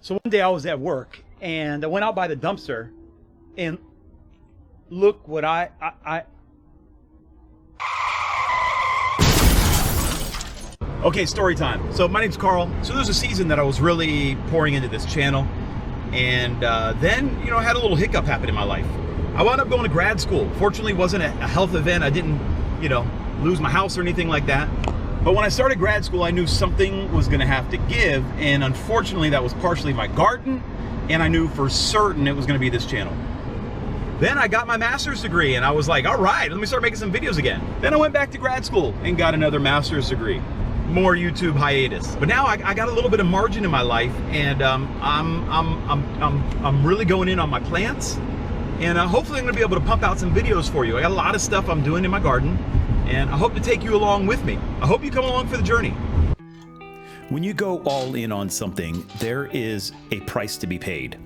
So one day I was at work and I went out by the dumpster and look what Okay, story time. So my name's Carl. So there's a season that I was really pouring into this channel, and then, I had a little hiccup happen in my life. I wound up going to grad school. Fortunately, it wasn't a health event. I didn't, lose my house or anything like that. But when I started grad school, I knew something was gonna have to give, and unfortunately that was partially my garden, and I knew for certain it was gonna be this channel. Then I got my master's degree and I was like, all right, let me start making some videos again. Then I went back to grad school and got another master's degree. More YouTube hiatus. But now I got a little bit of margin in my life, and I'm really going in on my plants, and hopefully I'm gonna be able to pump out some videos for you. I got a lot of stuff I'm doing in my garden, and I hope to take you along with me. I hope you come along for the journey. When you go all in on something, there is a price to be paid.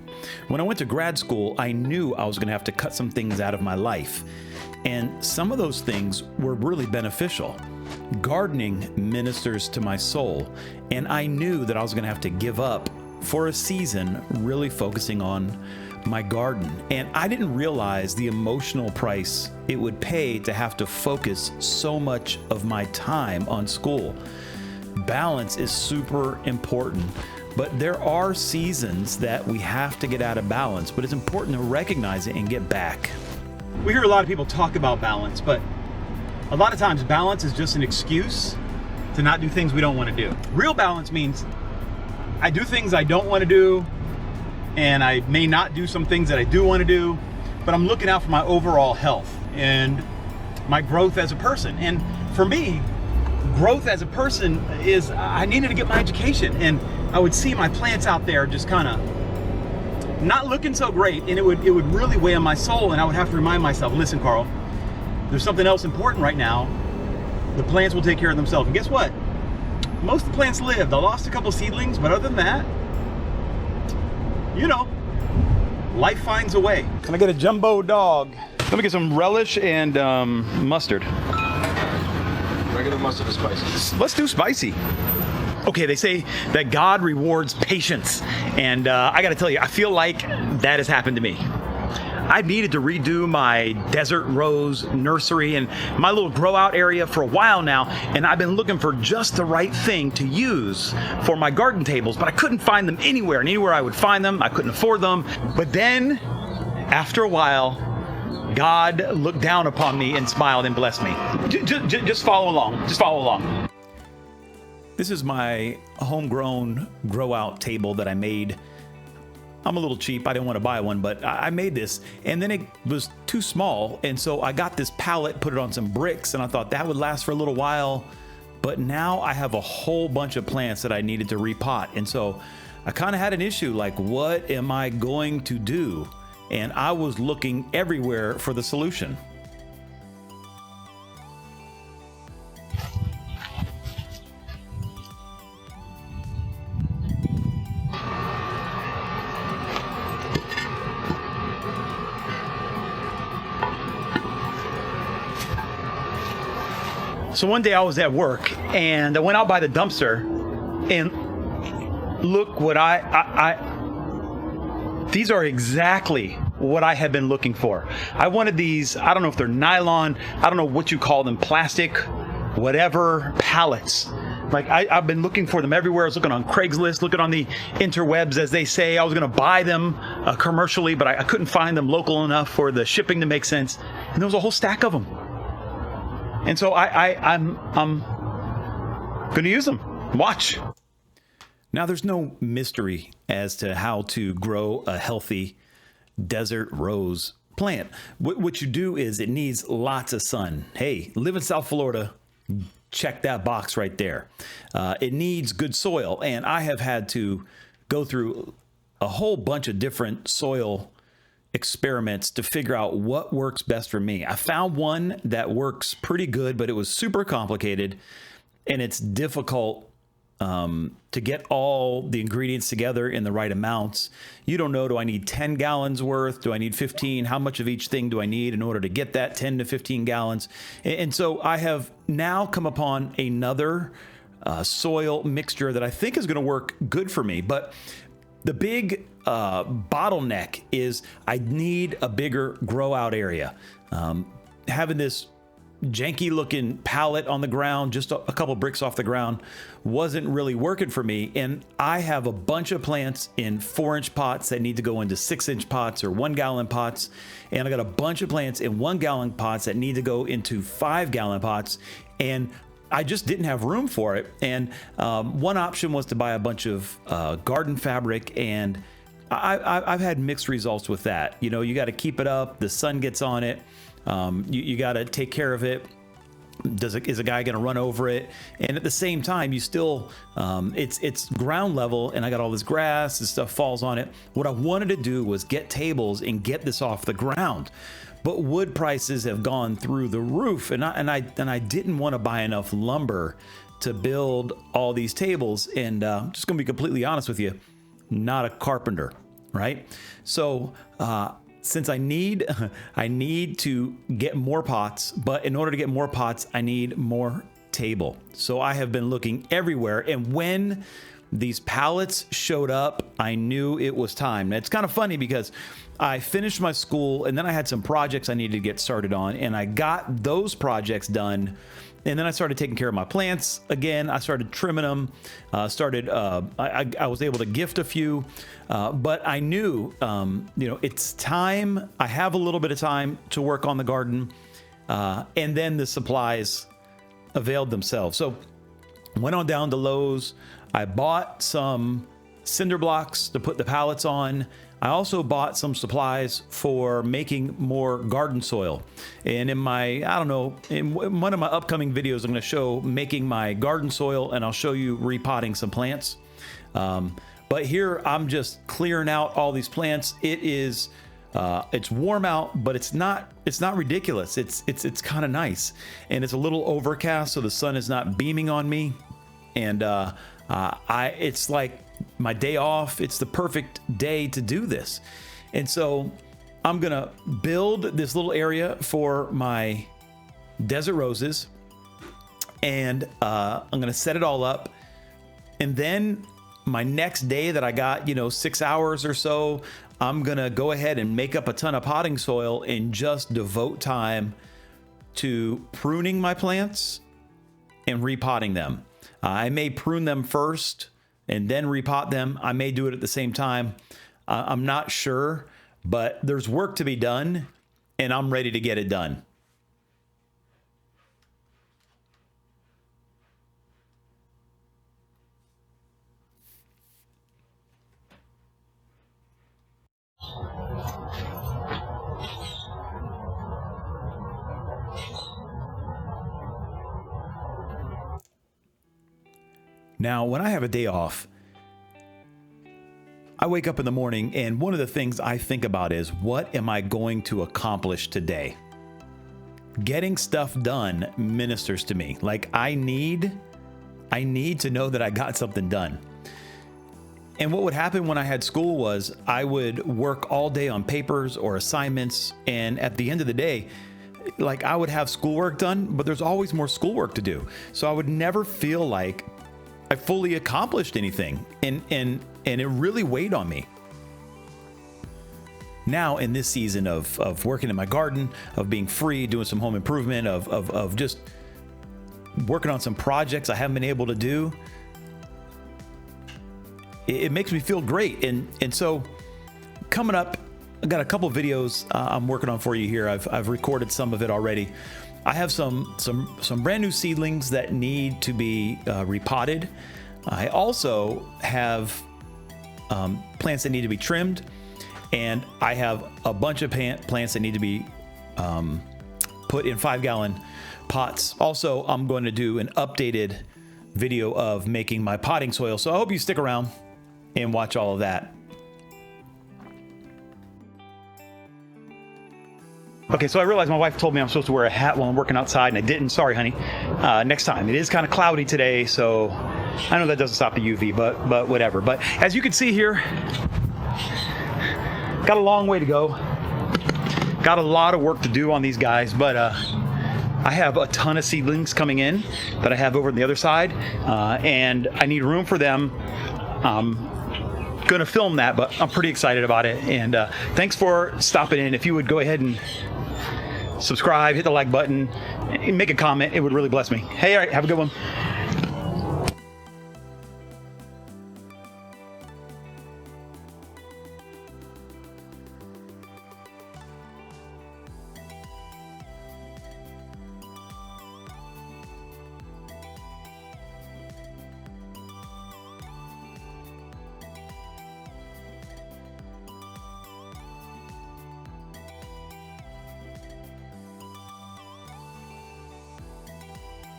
When I went to grad school, I knew I was going to have to cut some things out of my life, and some of those things were really beneficial. Gardening ministers to my soul, and I knew that I was going to have to give up for a season really focusing on my garden. And I didn't realize the emotional price it would pay to have to focus so much of my time on school. Balance is super important, but there are seasons that we have to get out of balance, but it's important to recognize it and get back. We hear a lot of people talk about balance, but a lot of times balance is just an excuse to not do things we don't want to do. Real balance means I do things I don't want to do, and I may not do some things that I do want to do, but I'm looking out for my overall health and my growth as a person. And for me, growth as a person is I needed to get my education, and I would see my plants out there just kind of not looking so great, and it would really weigh on my soul, and I would have to remind myself, listen, Carl, there's something else important right now. The plants will take care of themselves. And guess what? Most of the plants lived. I lost a couple seedlings, but other than that, life finds a way. Can I get a jumbo dog? Let me get some relish and mustard. Regular mustard or spicy? Let's do spicy. Okay, they say that God rewards patience, and I gotta tell you, I feel like that has happened to me. I needed to redo my desert rose nursery and my little grow out area for a while now, and I've been looking for just the right thing to use for my garden tables, but I couldn't find them anywhere, and anywhere I would find them, I couldn't afford them. But then, after a while, God looked down upon me and smiled and blessed me. Just follow along. Just follow along. This is my homegrown grow out table that I made. I'm a little cheap, I didn't want to buy one, but I made this, and then it was too small, and so I got this pallet, put it on some bricks, and I thought that would last for a little while, but now I have a whole bunch of plants that I needed to repot, and so I kind of had an issue, like, what am I going to do? And I was looking everywhere for the solution. So one day I was at work and I went out by the dumpster and look what these are exactly what I had been looking for. I wanted these, I don't know if they're nylon, I don't know what you call them, plastic, whatever, pallets. Like I've been looking for them everywhere. I was looking on Craigslist, looking on the interwebs, as they say. I was going to buy them commercially, but I couldn't find them local enough for the shipping to make sense. And there was a whole stack of them. And so I'm going to use them. Watch. Now, there's no mystery as to how to grow a healthy desert rose plant. What you do is it needs lots of sun. Hey, live in South Florida, check that box right there. It needs good soil, and I have had to go through a whole bunch of different soil experiments to figure out what works best for me. I found one that works pretty good, but it was super complicated, and it's difficult to get all the ingredients together in the right amounts. You don't know, do I need 10 gallons worth? Do I need 15? How much of each thing do I need in order to get that 10 to 15 gallons? And so I have now come upon another soil mixture that I think is going to work good for me. But The big bottleneck is I need a bigger grow out area. Having this janky looking pallet on the ground, just a couple bricks off the ground, wasn't really working for me. And I have a bunch of plants in 4-inch pots that need to go into 6-inch pots or 1-gallon pots. And I got a bunch of plants in 1-gallon pots that need to go into 5-gallon pots. And I just didn't have room for it. And one option was to buy a bunch of garden fabric, and I've had mixed results with that. You know, you got to keep it up. The sun gets on it. You got to take care of it. Is a guy going to run over it? And at the same time, you still, it's ground level, and I got all this grass and stuff falls on it. What I wanted to do was get tables and get this off the ground. But wood prices have gone through the roof, and I didn't want to buy enough lumber to build all these tables. And I'm just going to be completely honest with you, not a carpenter, right? So since I need to get more pots, but in order to get more pots, I need more table. So I have been looking everywhere, and when these pallets showed up, I knew it was time. Now, it's kind of funny because I finished my school, and then I had some projects I needed to get started on, and I got those projects done. And then I started taking care of my plants again. I started trimming them. I was able to gift a few, but I knew, it's time. I have a little bit of time to work on the garden, and then the supplies availed themselves. So went on down to Lowe's. I bought some cinder blocks to put the pallets on. I also bought some supplies for making more garden soil. And in one of my upcoming videos, I'm going to show making my garden soil, and I'll show you repotting some plants. But here I'm just clearing out all these plants. It's warm out, but it's not ridiculous. It's kind of nice, and it's a little overcast, so the sun is not beaming on me. And it's like my day off. It's the perfect day to do this. And so I'm gonna build this little area for my desert roses, and I'm gonna set it all up. And then my next day that I got, 6 hours or so, I'm gonna go ahead and make up a ton of potting soil and just devote time to pruning my plants and repotting them. I may prune them first and then repot them. I may do it at the same time. I'm not sure, but there's work to be done, and I'm ready to get it done. Now, when I have a day off, I wake up in the morning, and one of the things I think about is, what am I going to accomplish today? Getting stuff done ministers to me. Like, I need to know that I got something done. And what would happen when I had school was I would work all day on papers or assignments, and at the end of the day, like, I would have schoolwork done, but there's always more schoolwork to do. So I would never feel like I fully accomplished anything, and it really weighed on me. Now, in this season of working in my garden, of being free, doing some home improvement, of just working on some projects I haven't been able to do, it makes me feel great. And so coming up, I've got a couple of videos I'm working on for you here. I've recorded some of it already. I have some brand new seedlings that need to be repotted. I also have plants that need to be trimmed, and I have a bunch of plants that need to be put in 5-gallon pots. Also, I'm going to do an updated video of making my potting soil. So I hope you stick around and watch all of that. Okay, so I realized my wife told me I'm supposed to wear a hat while I'm working outside, and I didn't. Sorry, honey. Next time. It is kind of cloudy today, so I know that doesn't stop the UV, but whatever. But as you can see here, got a long way to go. Got a lot of work to do on these guys, but I have a ton of seedlings coming in that I have over on the other side, and I need room for them. Going going to film that, but I'm pretty excited about it. And thanks for stopping in. If you would go ahead and subscribe, hit the like button, and make a comment, it would really bless me. Hey, all right, have a good one.